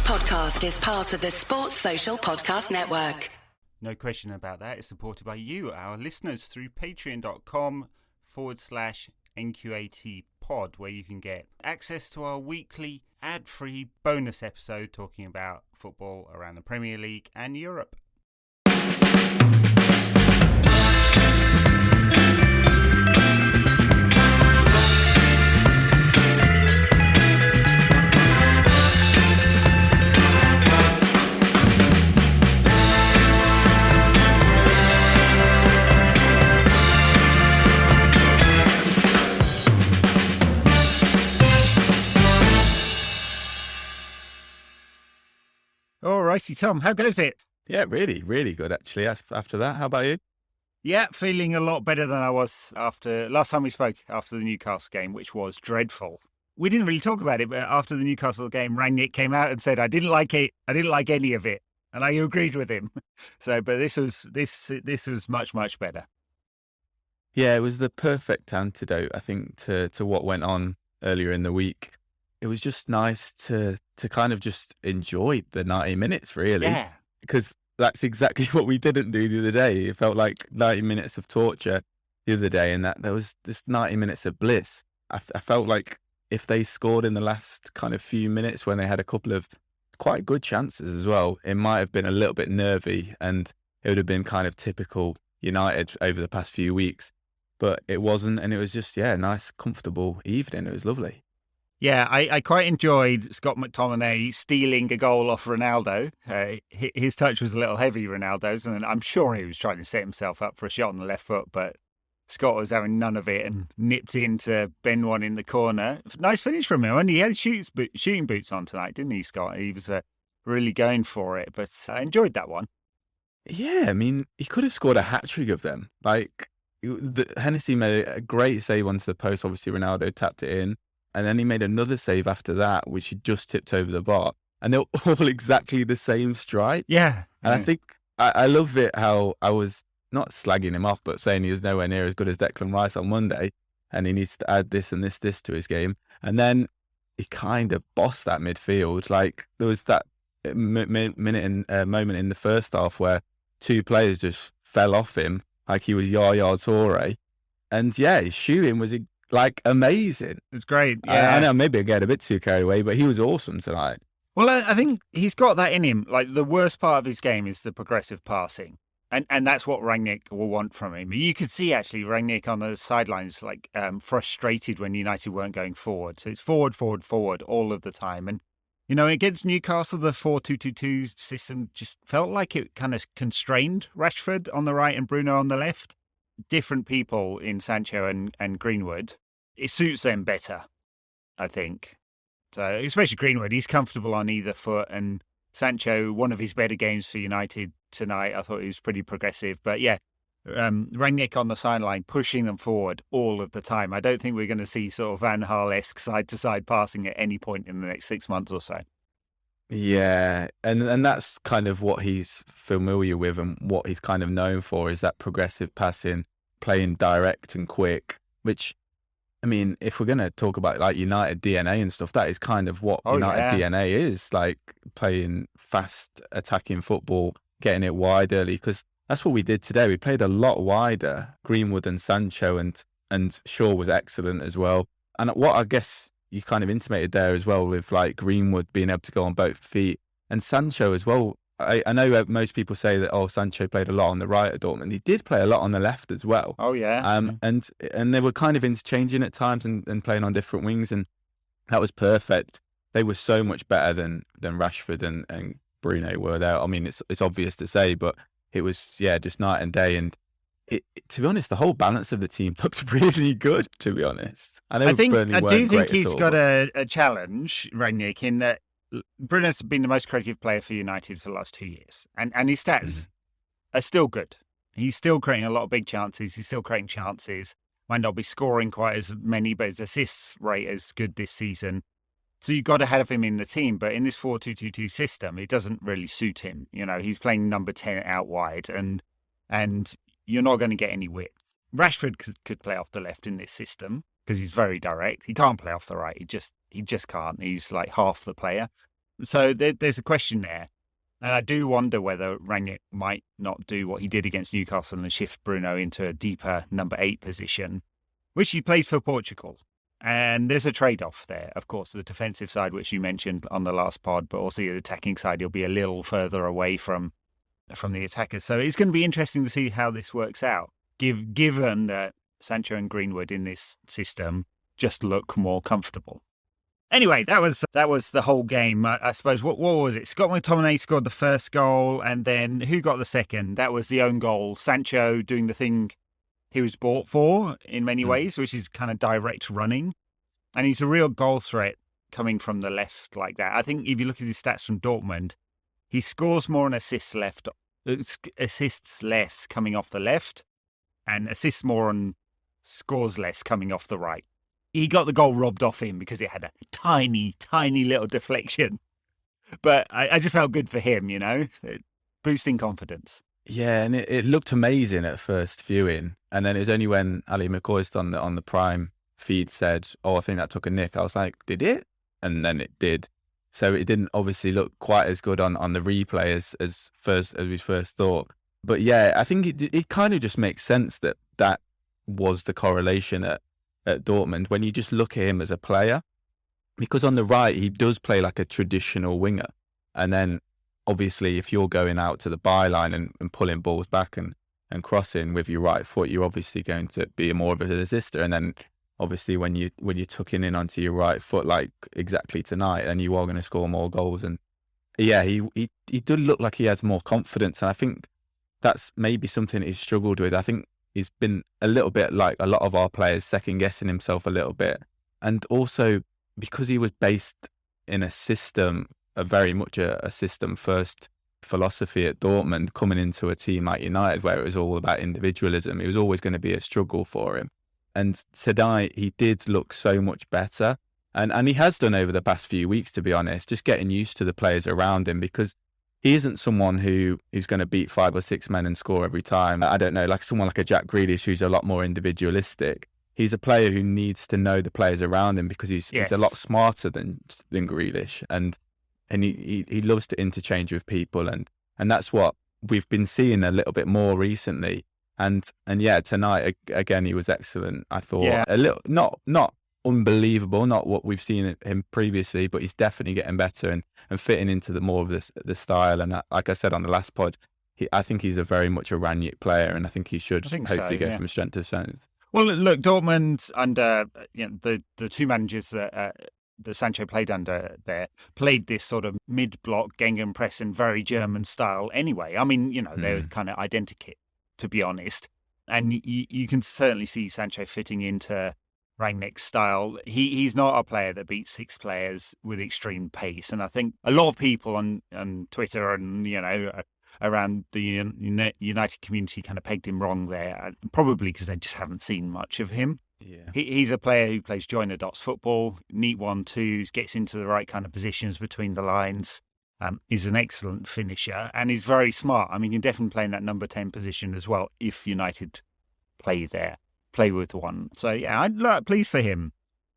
podcast is part of the Sports Social Podcast Network. No question about that. It's supported by you, our listeners, through patreon.com/NQAT pod, where you can get access to our weekly ad-free bonus episode talking about football around the Premier League and Europe. All righty, Tom, how goes it? Yeah, really, really good, actually, after that. How about you? Yeah, feeling a lot better than I was after last time we spoke, after the Newcastle game, which was dreadful. We didn't really talk about it, but after the Newcastle game, Rangnick came out and said, I didn't like it. I didn't like any of it. And I agreed with him. But this was much, much better. Yeah, it was the perfect antidote, I think, to what went on earlier in the week. It was just nice to kind of just enjoy the 90 minutes, really. Yeah. Because that's exactly what we didn't do the other day. It felt like 90 minutes of torture the other day, and that there was just 90 minutes of bliss. I felt like if they scored in the last kind of few minutes when they had a couple of quite good chances as well, it might have been a little bit nervy and it would have been kind of typical United over the past few weeks. But it wasn't, and it was just, a nice, comfortable evening. It was lovely. Yeah, I quite enjoyed Scott McTominay stealing a goal off Ronaldo. His touch was a little heavy, Ronaldo's, and I'm sure he was trying to set himself up for a shot on the left foot, but Scott was having none of it and nipped into Ben one in the corner. Nice finish from him. And he had shooting boots on tonight, didn't he, Scott? He was really going for it, but I enjoyed that one. Yeah, I mean, he could have scored a hat-trick of them. Like, Hennessy made a great save onto the post. Obviously, Ronaldo tapped it in. And then he made another save after that, which he just tipped over the bar. And they're all exactly the same strike. Yeah. And I think I love it how I was not slagging him off, but saying he was nowhere near as good as Declan Rice on Monday. And he needs to add this and this to his game. And then he kind of bossed that midfield. Like, there was that moment in the first half where two players just fell off him like he was Yaya Toure. And yeah, his shooting was like amazing. It's great. Yeah. I know maybe I get a bit too carried away, but he was awesome tonight. Well, I think he's got that in him. Like, the worst part of his game is the progressive passing. And that's what Rangnick will want from him. You could see, actually, Rangnick on the sidelines, like, frustrated when United weren't going forward. So it's forward all of the time. And, against Newcastle, the 4-2-2-2 system just felt like it kind of constrained Rashford on the right and Bruno on the left. Different people in Sancho and Greenwood. It suits them better, I think. So, especially Greenwood, he's comfortable on either foot, and Sancho, one of his better games for United tonight, I thought he was pretty progressive. But yeah, Rangnick on the sideline pushing them forward all of the time. I don't think we're going to see sort of Van Gaal-esque side-to-side passing at any point in the next 6 months or so. Yeah, and that's kind of what he's familiar with and what he's kind of known for, is that progressive passing, playing direct and quick, which, I mean, if we're going to talk about like United DNA and stuff, that is kind of what United DNA is, like playing fast attacking football, getting it wide early, because that's what we did today. We played a lot wider, Greenwood and Sancho, and Shaw was excellent as well. And what I guess you kind of intimated there as well with like Greenwood being able to go on both feet, and Sancho as well. I know most people say that, Sancho played a lot on the right at Dortmund. He did play a lot on the left as well. Oh, yeah. And they were kind of interchanging at times and playing on different wings, and that was perfect. They were so much better than Rashford and Bruno were there. I mean, it's obvious to say, but it was, just night and day. And to be honest, the whole balance of the team looked really good, to be honest. I do think he's got a challenge, Rangnick, in that Bruno's been the most creative player for United for the last 2 years. And his stats are still good. He's still creating a lot of big chances. He's still creating chances. Might not be scoring quite as many, but his assists rate is good this season. So you've got to have him in the team. But in this 4-2-2-2 system, it doesn't really suit him. He's playing number 10 out wide, and you're not going to get any width. Rashford could play off the left in this system because he's very direct. He can't play off the right. He just can't. He's like half the player. So there's a question there. And I do wonder whether Rangnick might not do what he did against Newcastle and shift Bruno into a deeper number 8 position, which he plays for Portugal. And there's a trade-off there, of course, the defensive side, which you mentioned on the last pod, but also the attacking side, he'll be a little further away from the attackers. So it's going to be interesting to see how this works out, given that Sancho and Greenwood in this system just look more comfortable. Anyway, that was the whole game, I suppose. What was it? Scott McTominay scored the first goal, and then who got the second? That was the own goal. Sancho doing the thing he was bought for in many ways, which is kind of direct running. And he's a real goal threat coming from the left like that. I think if you look at his stats from Dortmund, he scores more and assists less coming off the left, and assists more and scores less coming off the right. He got the goal robbed off him because it had a tiny, tiny little deflection. But I just felt good for him, boosting confidence. Yeah, and it looked amazing at first viewing. And then it was only when Ali McCoist on the Prime feed said, I think that took a nick. I was like, did it? And then it did. So it didn't obviously look quite as good on the replay as we first thought. But yeah, I think it kind of just makes sense that was the correlation at Dortmund when you just look at him as a player, because on the right he does play like a traditional winger, and then obviously if you're going out to the byline and pulling balls back and crossing with your right foot, you're obviously going to be more of an assister. And then obviously when you're tucking in onto your right foot like exactly tonight, then you are going to score more goals. And yeah, he did look like he has more confidence, and I think that's maybe something he's struggled with. I think he's been a little bit like a lot of our players, second guessing himself a little bit. And also because he was based in a system, very much a system first philosophy at Dortmund, coming into a team like United where it was all about individualism, it was always going to be a struggle for him. And tonight he did look so much better. And he has done over the past few weeks, to be honest, just getting used to the players around him, because he isn't someone who's going to beat 5 or 6 men and score every time. I don't know, like someone like a Jack Grealish who's a lot more individualistic. He's a player who needs to know the players around him because he's a lot smarter than Grealish, and he loves to interchange with people, and that's what we've been seeing a little bit more recently. And yeah, tonight again he was excellent. I thought a little not unbelievable, not what we've seen him previously, but he's definitely getting better and fitting into the more of the style. And like I said on the last pod, I think he's a very much a Rangnick player, and I think he should hopefully go from strength to strength. Well, look, Dortmund under the two managers that Sancho played under there played this sort of mid-block gegenpress and very German style anyway. I mean, they're kind of identical, to be honest. And you can certainly see Sancho fitting into Rangnick's style. He's not a player that beats 6 players with extreme pace. And I think a lot of people on Twitter and, around the United community kind of pegged him wrong there, probably because they just haven't seen much of him. Yeah. He's a player who plays joiner dots football, neat 1-2s, gets into the right kind of positions between the lines. He's an excellent finisher and he's very smart. I mean, he can definitely play in that number 10 position as well if United play with one. So yeah, I'm pleased for him.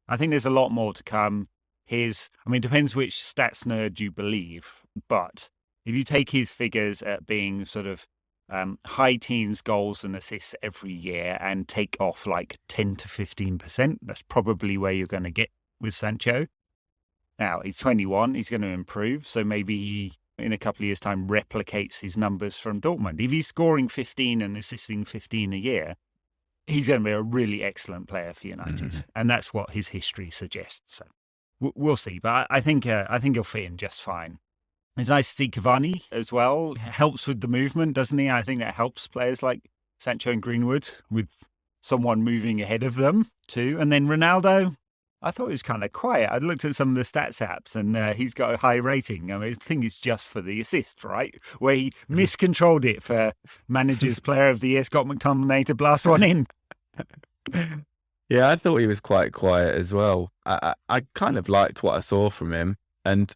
I think there's a lot more to come. Depends which stats nerd you believe, but if you take his figures at being sort of high teens goals and assists every year and take off like 10 to 15%, that's probably where you're going to get with Sancho. Now, he's 21, he's going to improve, so maybe he, in a couple of years' time, replicates his numbers from Dortmund. If he's scoring 15 and assisting 15 a year, he's going to be a really excellent player for United, and that's what his history suggests. So we'll see, but I think he'll fit in just fine. It's nice to see Cavani as well. Helps with the movement, doesn't he? I think that helps players like Sancho and Greenwood with someone moving ahead of them too. And then Ronaldo, I thought he was kind of quiet. I looked at some of the stats apps and he's got a high rating. I mean, I think it's just for the assist, right? Where he miscontrolled it for manager's player of the year, Scott McTominay, to blast one in. Yeah, I thought he was quite quiet as well. I kind of liked what I saw from him, and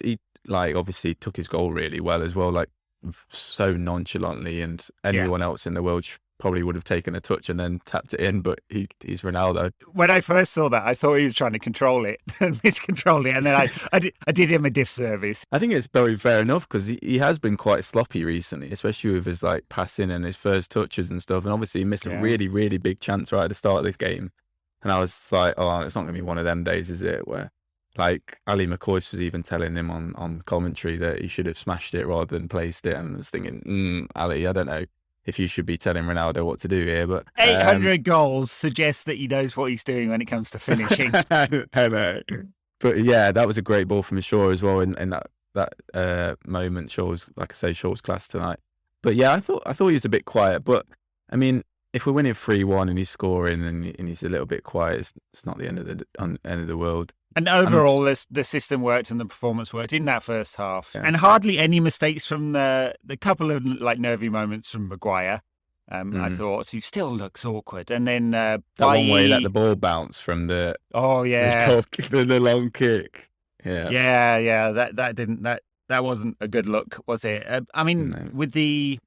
he obviously took his goal really well as well, like so nonchalantly, and anyone else in the world probably would have taken a touch and then tapped it in, but he's Ronaldo. When I first saw that, I thought he was trying to control it and miscontrol it, and then I did him a disservice. I think it's very fair enough because he has been quite sloppy recently, especially with his like passing and his first touches and stuff. And obviously he missed a really, really big chance right at the start of this game. And I was like, oh, it's not going to be one of them days, is it? Where like Ali McCoy was even telling him on commentary that he should have smashed it rather than placed it. And I was thinking, Ali, I don't know if you should be telling Ronaldo what to do here, but 800 goals suggests that he knows what he's doing when it comes to finishing. I know. But yeah, that was a great ball from Shaw as well in that moment. Shaw's, like I say, Shaw's class tonight. But yeah, I thought he was a bit quiet. But I mean, if we're winning 3-1 and he's scoring and he's a little bit quiet, it's not the end of the world. And overall, the system worked and the performance worked in that first half. Yeah. And hardly any mistakes from the couple of like nervy moments from Maguire. I thought he still looks awkward. And then that one way that the ball bounced from the the long kick. Yeah. That wasn't a good look, was it? I mean, No. with the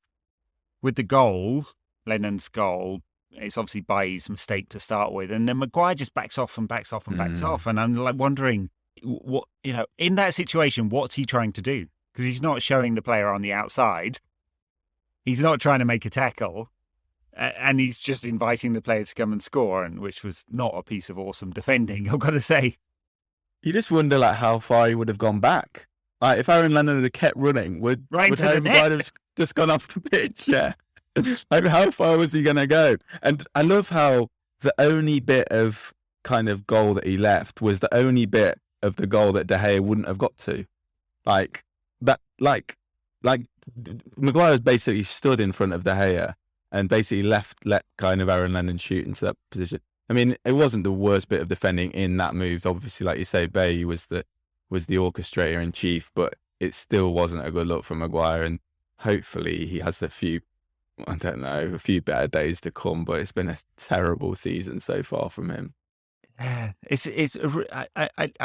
goal, Lennon's goal, it's obviously Bailly's mistake to start with, and then Maguire just backs off, and I'm like wondering what, in that situation, what's he trying to do? Because he's not showing the player on the outside, he's not trying to make a tackle, and he's just inviting the player to come and score, and which was not a piece of awesome defending, I've got to say. You just wonder like how far he would have gone back. Like if Aaron Lennon had kept running, would Harry Maguire have just gone off the pitch? Yeah. Like, how far was he going to go? And I love how the only bit of kind of goal that he left was the only bit of the goal that De Gea wouldn't have got to. Like Maguire basically stood in front of De Gea and basically let kind of Aaron Lennon shoot into that position. I mean, it wasn't the worst bit of defending in that move. Obviously, like you say, Bailly was the orchestrator in chief, but it still wasn't a good look from Maguire. And hopefully he has a few better days to come, but it's been a terrible season so far from him. I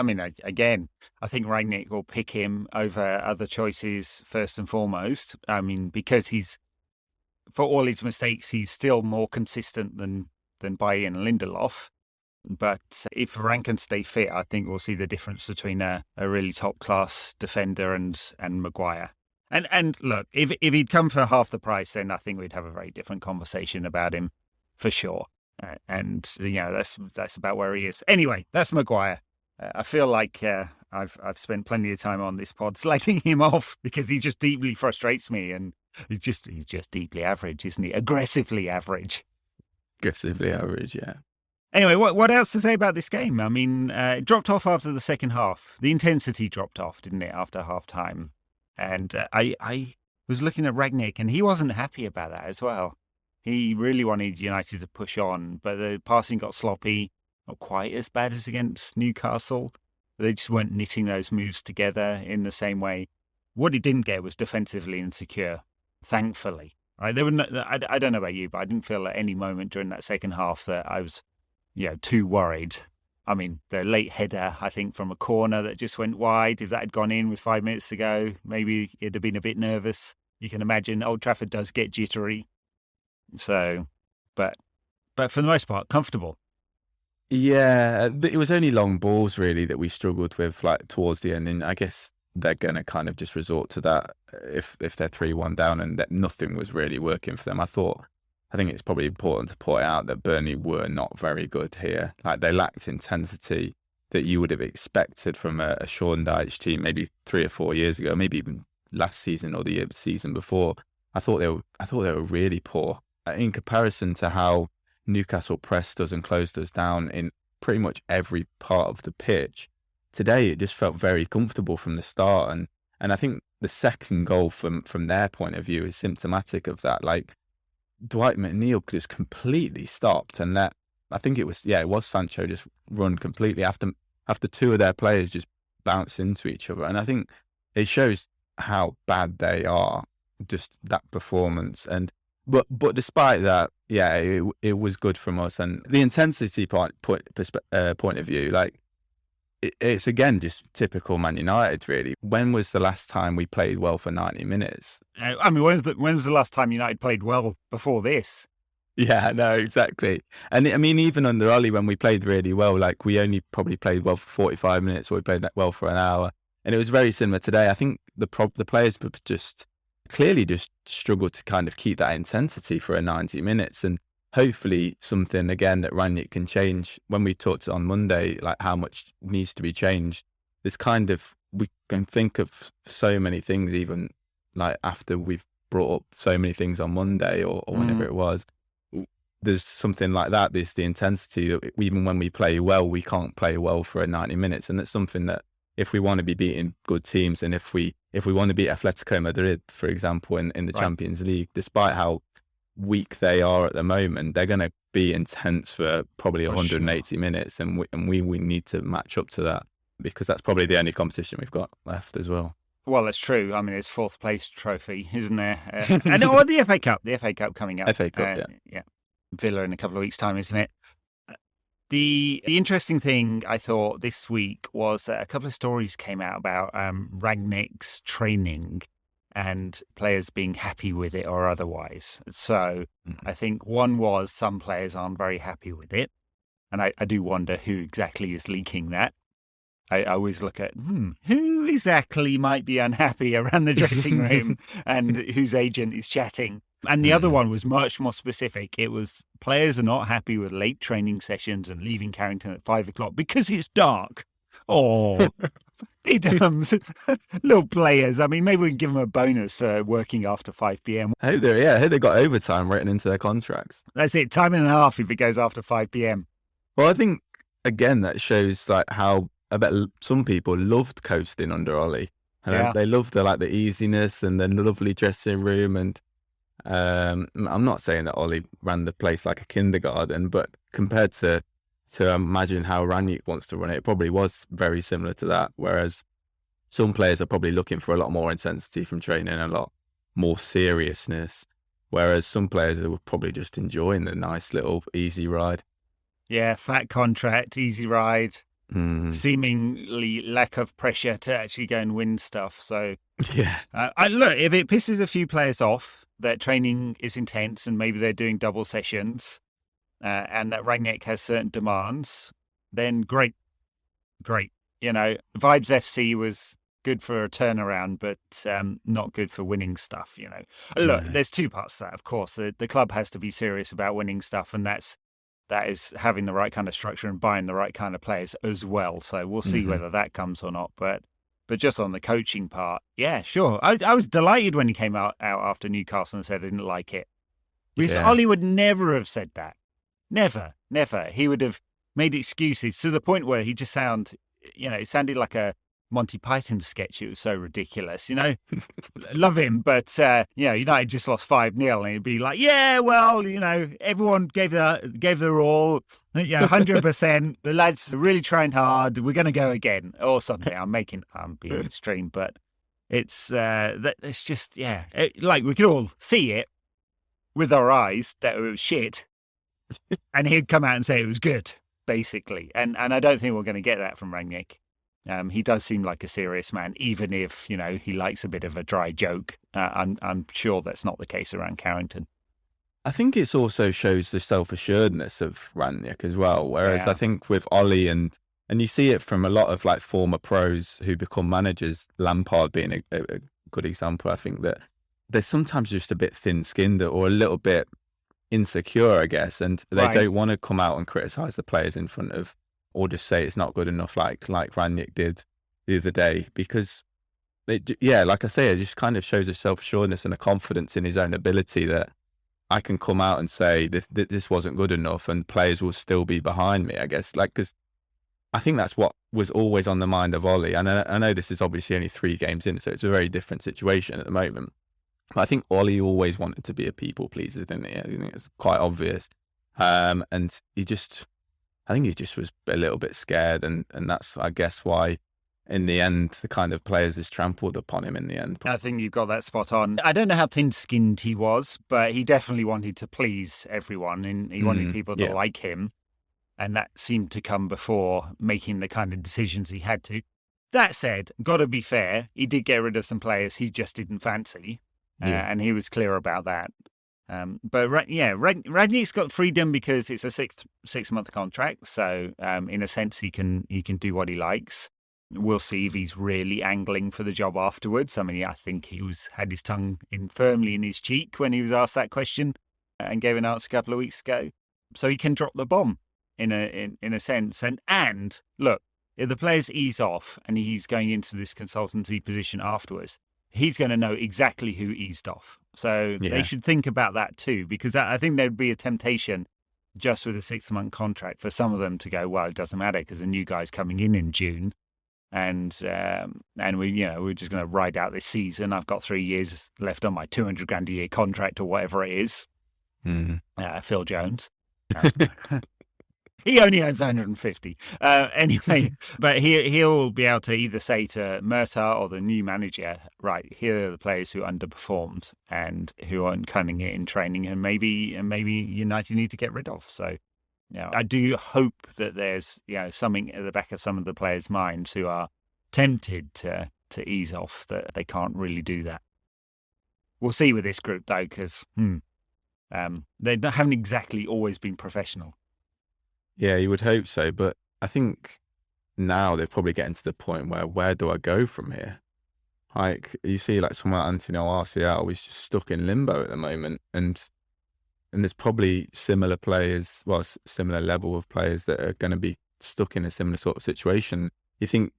mean, again, I think Rangnick will pick him over other choices first and foremost. I mean, because for all his mistakes, he's still more consistent than Bailly and Lindelof. But if Varane can stay fit, I think we'll see the difference between a really top class defender and Maguire. And look, if he'd come for half the price, then I think we'd have a very different conversation about him, for sure. And that's about where he is. Anyway, that's Maguire. I feel like I've spent plenty of time on this pod slagging him off because he just deeply frustrates me, and he's just deeply average, isn't he? Aggressively average. Aggressively average, yeah. Anyway, what else to say about this game? I mean, it dropped off after the second half. The intensity dropped off, didn't it, after half time? And I was looking at Rangnick, and he wasn't happy about that as well. He really wanted United to push on, but the passing got sloppy, not quite as bad as against Newcastle. They just weren't knitting those moves together in the same way. What he didn't get was defensively insecure, thankfully. Right? I don't know about you, but I didn't feel at any moment during that second half that I was too worried. I mean, the late header, I think, from a corner that just went wide, if that had gone in with 5 minutes to go, maybe it'd have been a bit nervous. You can imagine Old Trafford does get jittery. So, but for the most part, comfortable. Yeah, it was only long balls, really, that we struggled with like towards the end. And I guess they're going to kind of just resort to that if they're 3-1 down and that nothing was really working for them. I think it's probably important to point out that Burnley were not very good here. Like they lacked intensity that you would have expected from a Sean Dyche team maybe 3 or 4 years ago, maybe even last season or the season before. I thought they were really poor in comparison to how Newcastle pressed us and closed us down in pretty much every part of the pitch. Today it just felt very comfortable from the start, and I think the second goal from their point of view is symptomatic of that. Like Dwight McNeil just completely stopped and let, I think it was Sancho just run completely after two of their players just bounce into each other. And I think it shows how bad they are, just that performance. But despite that, it was good from us. And the intensity point of view, like it's again just typical Man United, really. When was the last time we played well for 90 minutes? I mean, when was the last time United played well before this? Yeah, no, exactly. And I mean, even under Ollie, when we played really well, like we only probably played well for 45 minutes, or we played well for an hour. And it was very similar today. I think the players just clearly just struggled to kind of keep that intensity for a 90 minutes. And hopefully something, again, that Rangnick can change. When we talked on Monday, like how much needs to be changed, this kind of, we can think of so many things, even like after we've brought up so many things on Monday or whenever it was. There's something like that. There's the intensity that even when we play well, we can't play well for a 90 minutes. And that's something that if we want to be beating good teams, and if we want to beat Atletico Madrid, for example, in the Champions League, despite how weak they are at the moment, they're going to be intense for probably 180 minutes. And we need to match up to that, because that's probably the only competition we've got left as well. Well, that's true. I mean, it's fourth place trophy, isn't there? And the FA Cup. The FA Cup coming up. FA Cup, yeah. Villa in a couple of weeks' time, isn't it? The interesting thing I thought this week was that a couple of stories came out about Rangnick's training and players being happy with it or otherwise. So I think one was some players aren't very happy with it. And I do wonder who exactly is leaking that. I always look at, who exactly might be unhappy around the dressing room and whose agent is chatting. And the other one was much more specific. It was players are not happy with late training sessions and leaving Carrington at 5:00 because it's dark. Oh, diddums. Little players. I mean, maybe we can give them a bonus for working after 5 p.m. I hope they got overtime written into their contracts. That's it. Time and a half if it goes after 5 p.m. Well, I think, again, that shows like how I bet some people loved coasting under Ollie. And they loved the easiness and the lovely dressing room. And I'm not saying that Ollie ran the place like a kindergarten, but compared to imagine how Rangnick wants to run it, it probably was very similar to that. Whereas some players are probably looking for a lot more intensity from training, a lot more seriousness. Whereas some players were probably just enjoying the nice little easy ride. Yeah, fat contract, easy ride. Seemingly lack of pressure to actually go and win stuff. So yeah, look, if it pisses a few players off that training is intense and maybe they're doing double sessions and that Rangnick has certain demands, then great. You know, Vibes FC was good for a turnaround, but not good for winning stuff. You know, look, there's two parts to that. Of course, the club has to be serious about winning stuff, and that is having the right kind of structure and buying the right kind of players as well. So we'll see whether that comes or not. But just on the coaching part, yeah, sure. I was delighted when he came out after Newcastle and said I didn't like it. Because Ollie would never have said that. Never. He would have made excuses to the point where he just it sounded like a Monty Python sketch. It was so ridiculous, you know. Love him, but United just lost 5-0, and he'd be like, "Yeah, well, everyone gave their all, 100%. The lads are really trying hard. We're going to go again, or something." I'm being extreme, but it's just like we could all see it with our eyes that it was shit, and he'd come out and say it was good, basically. And I don't think we're going to get that from Rangnick. He does seem like a serious man, even if, he likes a bit of a dry joke. I'm sure that's not the case around Carrington. I think it also shows the self-assuredness of Rangnick as well. Whereas I think with Ollie and you see it from a lot of like former pros who become managers, Lampard being a good example. I think that they're sometimes just a bit thin-skinned or a little bit insecure, I guess. And they don't want to come out and criticise the players in front of, or just say it's not good enough like Rangnick did the other day, because like I say, it just kind of shows a self-assuredness and a confidence in his own ability that I can come out and say this wasn't good enough and players will still be behind me, I guess. Because I think that's what was always on the mind of Ollie. And I know this is obviously only 3 games in, so it's a very different situation at the moment. But I think Ollie always wanted to be a people pleaser, didn't he? I think it's quite obvious. And I think he just was a little bit scared, and that's, I guess, why in the end the kind of players just trampled upon him in the end. I think you've got that spot on. I don't know how thin-skinned he was, but he definitely wanted to please everyone, and he wanted people to like him, and that seemed to come before making the kind of decisions he had to. That said, got to be fair, he did get rid of some players he just didn't fancy, and he was clear about that. Rangnick's got freedom because it's a six-month contract. So in a sense, he can do what he likes. We'll see if he's really angling for the job afterwards. I mean, I think he had his tongue firmly in his cheek when he was asked that question and gave an answer a couple of weeks ago. So he can drop the bomb in a sense. And look, if the players ease off and he's going into this consultancy position afterwards, he's going to know exactly who eased off. So they should think about that too, because I think there'd be a temptation just with a 6-month contract for some of them to go, well, it doesn't matter because a new guy's coming in June. And we're just going to ride out this season. I've got 3 years left on my $200,000 a year contract or whatever it is. Phil Jones. He only owns 150. Anyway, but he'll be able to either say to Murtaugh or the new manager, right, here are the players who underperformed and who aren't cutting it in training, and maybe United need to get rid of. So, I do hope that there's something at the back of some of the players' minds who are tempted to ease off, that they can't really do that. We'll see with this group though, because they haven't exactly always been professional. Yeah, you would hope so, but I think now they're probably getting to the point where do I go from here? Like you see, like someone like Antonio Martial is just stuck in limbo at the moment, and there's probably similar players, similar level of players that are going to be stuck in a similar sort of situation. You think,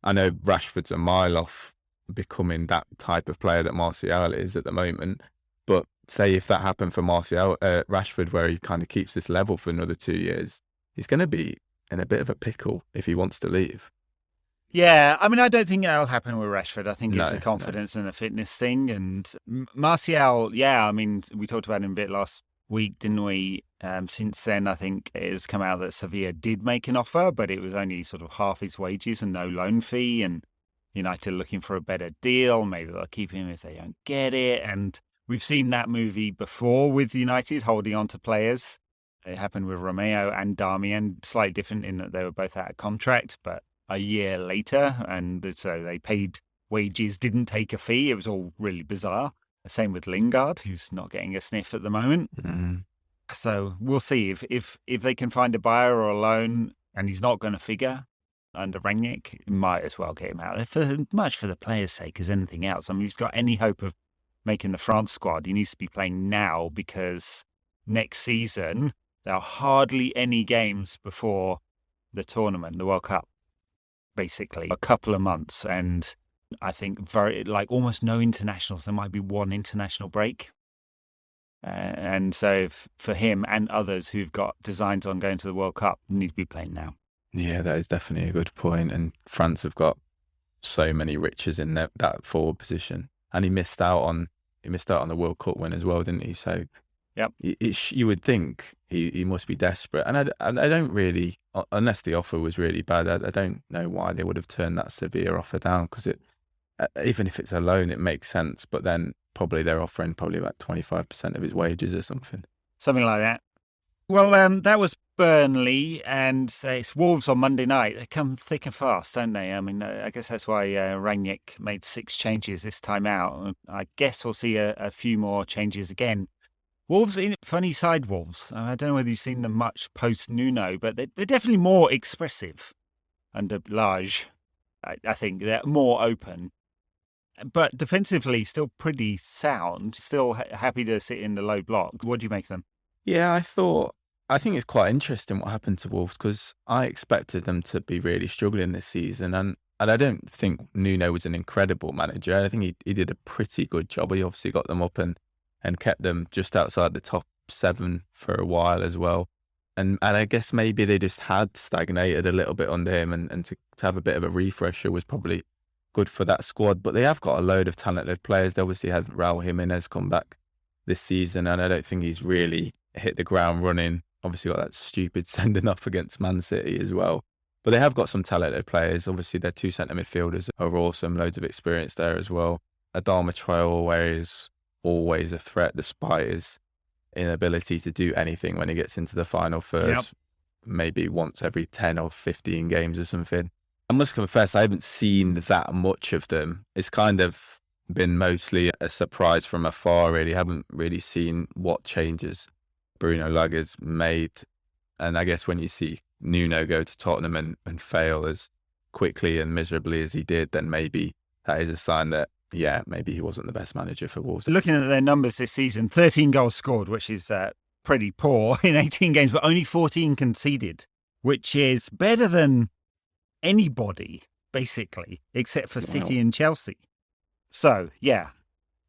I know Rashford's a mile off becoming that type of player that Martial is at the moment, but say if that happened for Rashford, where he kind of keeps this level for another 2 years, he's going to be in a bit of a pickle if he wants to leave. Yeah, I mean, I don't think that'll happen with Rashford. I think it's a confidence and a fitness thing. And Martial, I mean, we talked about him a bit last week, didn't we? Since then, I think it has come out that Sevilla did make an offer, but it was only sort of half his wages and no loan fee. And United looking for a better deal. Maybe they'll keep him if they don't get it. And we've seen that movie before with United holding on to players. It happened with Romeo and Darmian, slightly different in that they were both out of contract, but a year later, and so they paid wages, didn't take a fee. It was all really bizarre. Same with Lingard, who's not getting a sniff at the moment. Mm-hmm. So we'll see if they can find a buyer or a loan, and he's not going to figure under Rangnick, might as well get him out. Much for the players' sake as anything else. I mean, if he's got any hope of making the France squad, he needs to be playing now, because next season there are hardly any games before the tournament, the World Cup, basically. A couple of months, and I think almost no internationals. There might be one international break. And so for him and others who've got designs on going to the World Cup, they need to be playing now. Yeah, that is definitely a good point. And France have got so many riches in that forward position. And he missed out on the World Cup win as well, didn't he? So yep. You would think he must be desperate. And I don't really, unless the offer was really bad, I don't know why they would have turned that Sevilla offer down, because even if it's a loan, it makes sense. But then probably they're offering about 25% of his wages or something. Something like that. Well, that was Burnley, and it's Wolves on Monday night. They come thick and fast, don't they? I mean, I guess that's why Rangnick made 6 changes this time out. I guess we'll see a few more changes again. Wolves, funny side Wolves. I don't know whether you've seen them much post-Nuno, but they're definitely more expressive under Lage. I think they're more open. But defensively, still pretty sound, still happy to sit in the low blocks. What do you make of them? Yeah, I think it's quite interesting what happened to Wolves, because I expected them to be really struggling this season. And I don't think Nuno was an incredible manager. I think he did a pretty good job. He obviously got them up and kept them just outside the top 7 for a while as well. And I guess maybe they just had stagnated a little bit under him, and to have a bit of a refresher was probably good for that squad. But they have got a load of talented players. They obviously had Raul Jimenez come back this season, and I don't think he's really hit the ground running. Obviously got that stupid sending off against Man City as well. But they have got some talented players. Obviously their 2 centre midfielders are awesome, loads of experience there as well. Adama Traore is always a threat despite his inability to do anything when he gets into the final third. Yep. Maybe once every 10 or 15 games or something. I must confess, I haven't seen that much of them. It's kind of been mostly a surprise from afar, really. Haven't really seen what changes Bruno Laga's made. And I guess when you see Nuno go to Tottenham and fail as quickly and miserably as he did, then maybe that is a sign that, yeah, maybe he wasn't the best manager for Wolves. Looking at their numbers this season, 13 goals scored, which is pretty poor in 18 games, but only 14 conceded, which is better than anybody, basically, except for City and Chelsea. So, yeah,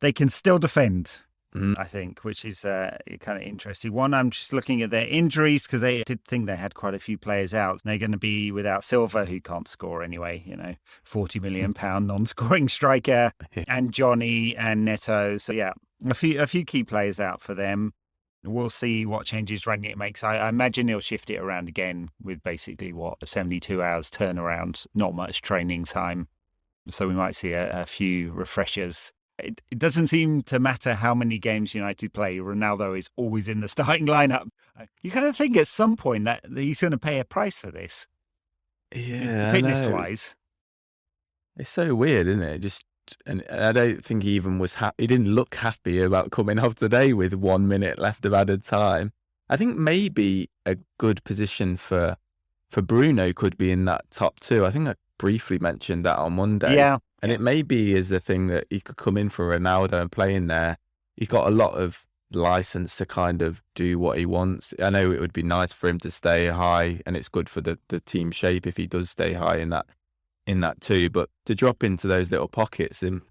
they can still defend, I think, which is kind of interesting. One, I'm just looking at their injuries because they did think they had quite a few players out. They're going to be without Silva, who can't score anyway, £40 million non-scoring striker, and Johnny and Neto. So, yeah, a few key players out for them. We'll see what changes Rangnick makes. I imagine he'll shift it around again with basically, 72 hours turnaround, not much training time. So we might see a few refreshers. It doesn't seem to matter how many games United play. Ronaldo is always in the starting lineup. You kind of think at some point that he's going to pay a price for this. Yeah, fitness-wise. It's so weird, isn't it? And I don't think he even was happy. He didn't look happy about coming off today with 1 minute left of added time. I think maybe a good position for Bruno could be in that top two. I think I briefly mentioned that on Monday. Yeah. And it maybe is a thing that he could come in for Ronaldo and play in there. He's got a lot of license to kind of do what he wants. I know it would be nice for him to stay high, and it's good for the team shape if he does stay high in that too. But to drop into those little pockets and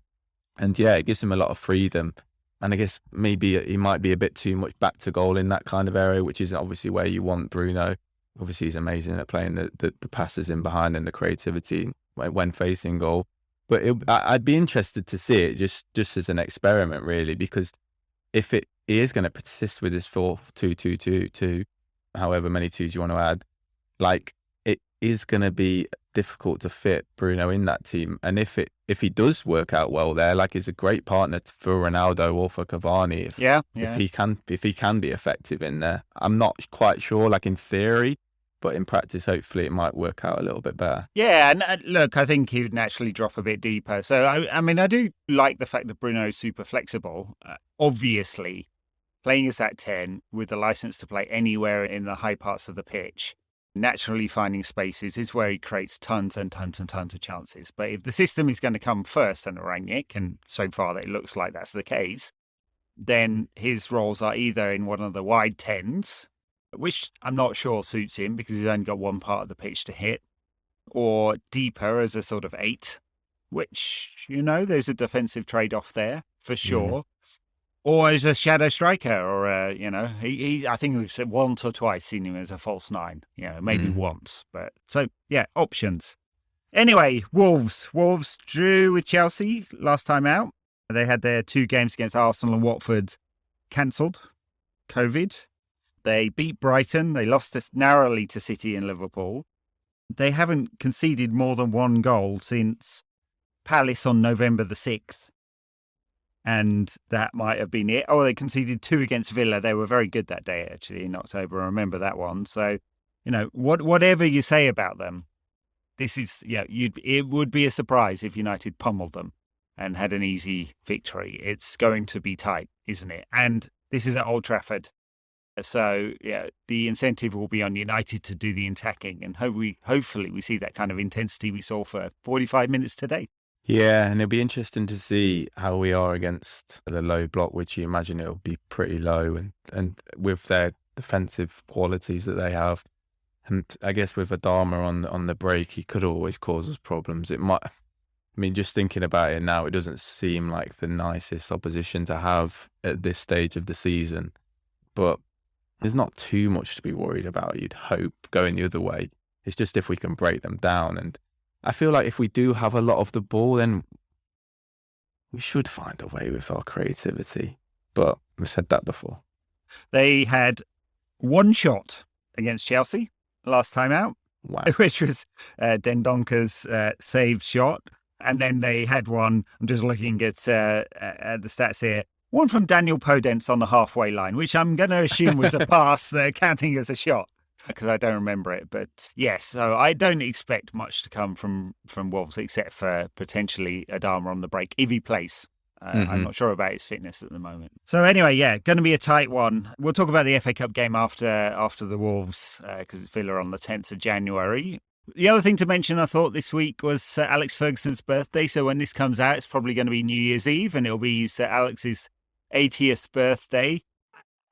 yeah, it gives him a lot of freedom. And I guess maybe he might be a bit too much back to goal in that kind of area, which is obviously where you want Bruno. Obviously, he's amazing at playing the passes in behind and the creativity when facing goal. But I'd be interested to see it just as an experiment, really, because if he is going to persist with his 4-2-2-2, however many twos you want to add, like, it is going to be difficult to fit Bruno in that team. And if he does work out well there, like, he's a great partner for Ronaldo or for Cavani. If he can be effective in there, I'm not quite sure. Like, in theory. But in practice, hopefully, it might work out a little bit better. Yeah, and look, I think he would naturally drop a bit deeper. So, I mean, I do like the fact that Bruno is super flexible. Obviously, playing as that 10 with the license to play anywhere in the high parts of the pitch, naturally finding spaces is where he creates tons and tons and tons of chances. But if the system is going to come first under Rangnick, and so far it looks like that's the case, then his roles are either in one of the wide 10s, which I'm not sure suits him because he's only got one part of the pitch to hit, or deeper as a sort of 8, which, there's a defensive trade-off there for sure, or as a shadow striker, or, I think we've said once or twice seen him as a false 9, maybe once. But so, yeah, options. Anyway, Wolves drew with Chelsea last time out. They had their 2 games against Arsenal and Watford cancelled, COVID. They beat Brighton. They lost narrowly to City and Liverpool. They haven't conceded more than 1 goal since Palace on November the 6th. And that might have been it. Oh, they conceded 2 against Villa. They were very good that day, actually, in October. I remember that one. So, whatever you say about them, this is, it would be a surprise if United pummeled them and had an easy victory. It's going to be tight, isn't it? And this is at Old Trafford. So, yeah, the incentive will be on United to do the attacking, and hopefully we see that kind of intensity we saw for 45 minutes today. Yeah, and it'll be interesting to see how we are against the low block, which you imagine it'll be pretty low, and with their defensive qualities that they have. And I guess with Adama on the break, he could always cause us problems. It might, just thinking about it now, it doesn't seem like the nicest opposition to have at this stage of the season, but there's not too much to be worried about, you'd hope, going the other way. It's just if we can break them down. And I feel like if we do have a lot of the ball, then we should find a way with our creativity. But we've said that before. They had 1 shot against Chelsea last time out, wow, which was Dendonker's saved shot. And then they had one, I'm just looking at the stats here, one from Daniel Podence on the halfway line, which I'm going to assume was a pass. They're counting as a shot because I don't remember it. But yes, so I don't expect much to come from Wolves except for potentially Adama on the break if he plays. I'm not sure about his fitness at the moment. So anyway, going to be a tight one. We'll talk about the FA Cup game after the Wolves, because it's Villa on the 10th of January. The other thing to mention, I thought, this week was Sir Alex Ferguson's birthday. So when this comes out, it's probably going to be New Year's Eve, and it'll be Sir Alex's 80th birthday.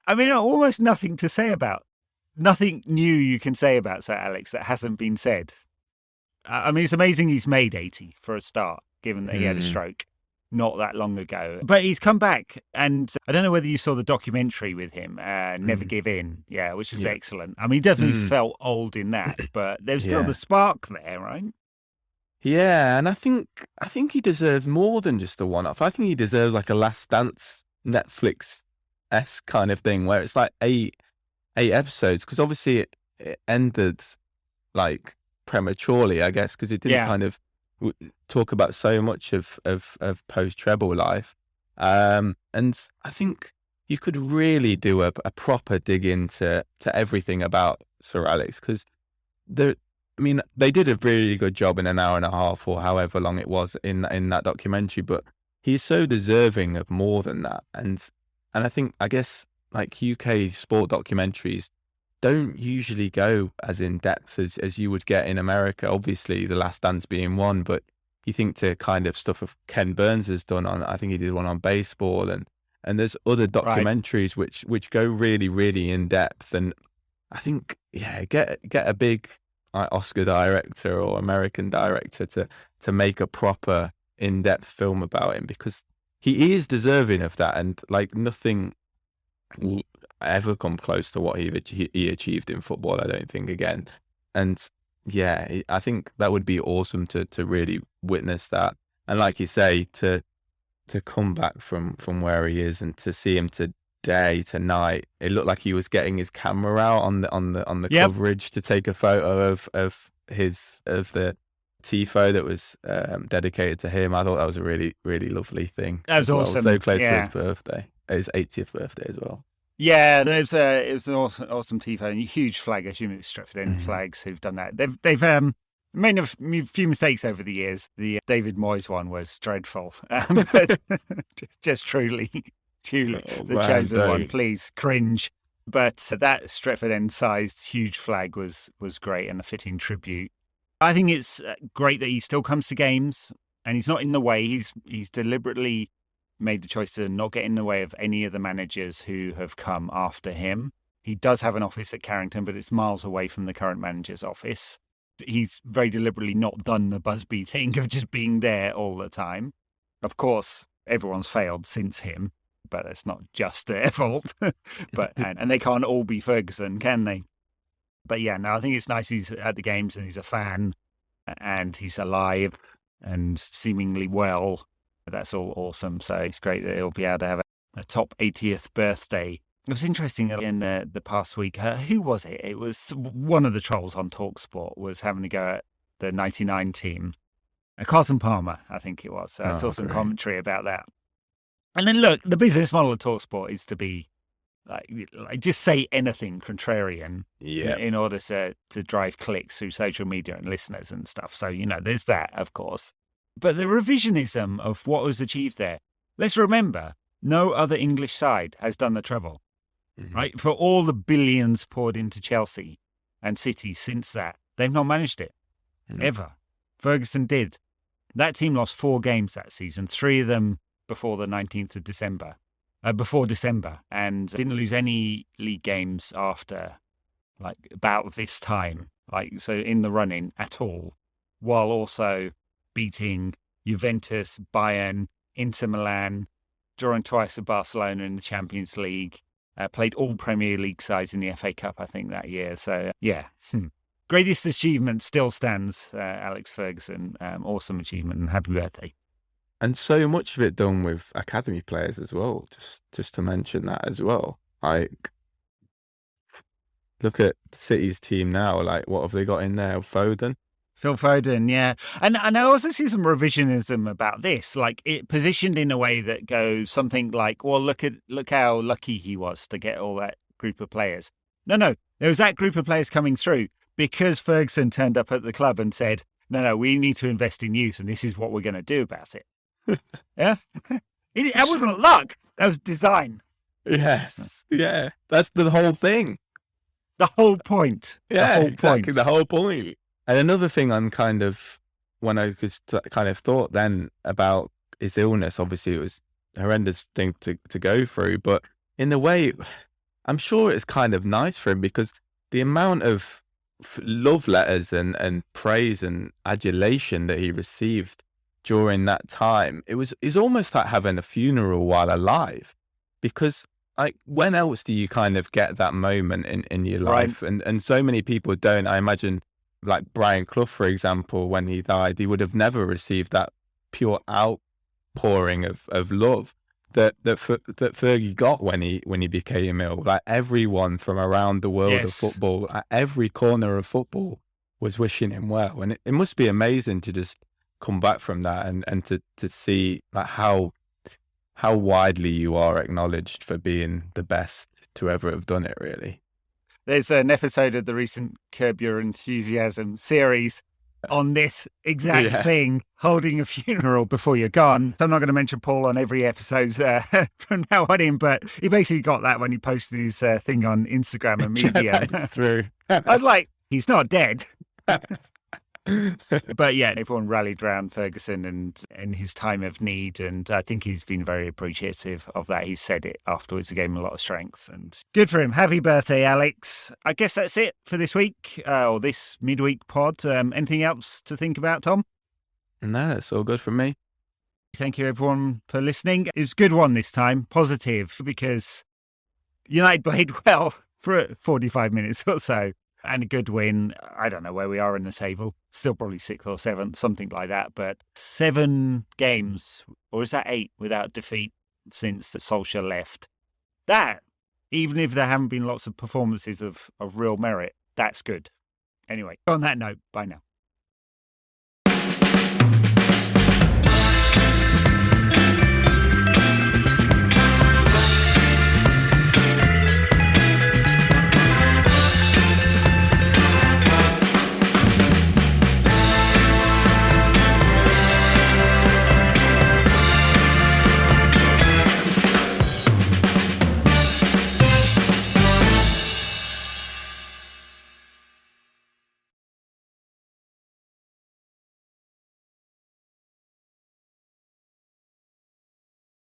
I mean, almost nothing to say about. Nothing new you can say about Sir Alex that hasn't been said. I mean, it's amazing he's made 80 for a start, given that he had a stroke not that long ago. But he's come back, and I don't know whether you saw the documentary with him, Never Give In, which was excellent. I mean, he definitely felt old in that, but there's still the spark there, right? Yeah, and I think he deserves more than just a one-off. I think he deserves like a Last Dance Netflix-esque kind of thing, where it's like eight episodes, because obviously it ended like prematurely, I guess, because it didn't kind of talk about so much of post-treble life. And I think you could really do a proper dig into everything about Sir Alex, because they did a really good job in an hour and a half or however long it was in that documentary, but he's so deserving of more than that. And I guess like UK sport documentaries don't usually go as in depth as you would get in America. Obviously, The Last Dance being one, but you think to kind of stuff of Ken Burns has done on. I think he did one on baseball, and there's other documentaries which go really, really in depth. And I think get a big Oscar director or American director to make a proper in depth film about him, because he is deserving of that, and like nothing will ever come close to what he achieved in football, I don't think, again. And I think that would be awesome to really witness that. And like you say, to come back from where he is and to see him tonight, it looked like he was getting his camera out on the coverage to take a photo of the tifo that was dedicated to him. I thought that was a really, really lovely thing. That was awesome. So close to his birthday, his 80th birthday as well. Yeah, it was an awesome tifo and a huge flag. I assume it's Stretford End flags who've done that. They've made a few mistakes over the years. The David Moyes one was dreadful, but just truly the chosen one. Please cringe. But that Stretford End sized huge flag was great and a fitting tribute. I think it's great that he still comes to games and he's not in the way. He's deliberately made the choice to not get in the way of any of the managers who have come after him. He does have an office at Carrington, but it's miles away from the current manager's office. He's very deliberately not done the Busby thing of just being there all the time. Of course, everyone's failed since him, but it's not just their fault. But and they can't all be Ferguson, can they? But I think it's nice he's at the games and he's a fan and he's alive and seemingly well. That's all awesome. So it's great that he'll be able to have a top 80th birthday. It was interesting in the past week. Who was it? It was one of the trolls on TalkSport was having a go at the 99 team. Carlton Palmer, I think it was. So I saw some commentary about that. And then look, the business model of TalkSport is to be like just say anything contrarian in order to drive clicks through social media and listeners and stuff. So, there's that, of course. But the revisionism of what was achieved there, let's remember, no other English side has done the treble, right? For all the billions poured into Chelsea and City since that, they've not managed it, ever. Ferguson did. That team lost 4 games that season, 3 of them before the 19th of December, and didn't lose any league games after, like, about this time, so in the running at all, while also beating Juventus, Bayern, Inter Milan, drawing twice with Barcelona in the Champions League, played all Premier League sides in the FA Cup, I think, that year. So, greatest achievement still stands, Alex Ferguson. Awesome achievement and happy birthday. And so much of it done with academy players as well, just to mention that as well. Like, look at City's team now, like, what have they got in there? Phil Foden, yeah. And I also see some revisionism about this, like it positioned in a way that goes something like, well, look how lucky he was to get all that group of players. No, there was that group of players coming through because Ferguson turned up at the club and said, no, we need to invest in youth and this is what we're going to do about it. Yeah. That wasn't luck. That was design. Yes. Yeah. That's the whole thing. The whole point. Yeah, the whole exactly. point. The whole point. And another thing I'm kind of, when I just kind of thought then about his illness, obviously it was a horrendous thing to go through, but in a way, I'm sure it's kind of nice for him because the amount of love letters and praise and adulation that he received during that time, it's almost like having a funeral while alive, because like when else do you kind of get that moment in your life? Right. And so many people don't. I imagine like Brian Clough, for example, when he died, he would have never received that pure outpouring of love that Fergie got when he became ill. Like everyone from around the world of football, at every corner of football, was wishing him well. And it must be amazing to just come back from that and to see like how widely you are acknowledged for being the best to ever have done it, really. There's an episode of the recent Curb Your Enthusiasm series on this exact thing, holding a funeral before you're gone. So I'm not going to mention Paul on every episode from now on in, but he basically got that when he posted his thing on Instagram and Medium. That's true. I was like, he's not dead. But yeah, everyone rallied around Ferguson and his time of need, and I think he's been very appreciative of that. He said it afterwards, it gave him a lot of strength, and good for him. Happy birthday, Alex. I guess that's it for this week, or this midweek pod. Anything else to think about, Tom? No, it's all good from me. Thank you, everyone, for listening. It was a good one this time, positive, because United played well for 45 minutes or so. And a good win. I don't know where we are in the table. Still probably 6th or 7th, something like that. But 7 games, or is that 8, without defeat since Solskjaer left. That, even if there haven't been lots of performances of real merit, that's good. Anyway, on that note, bye now.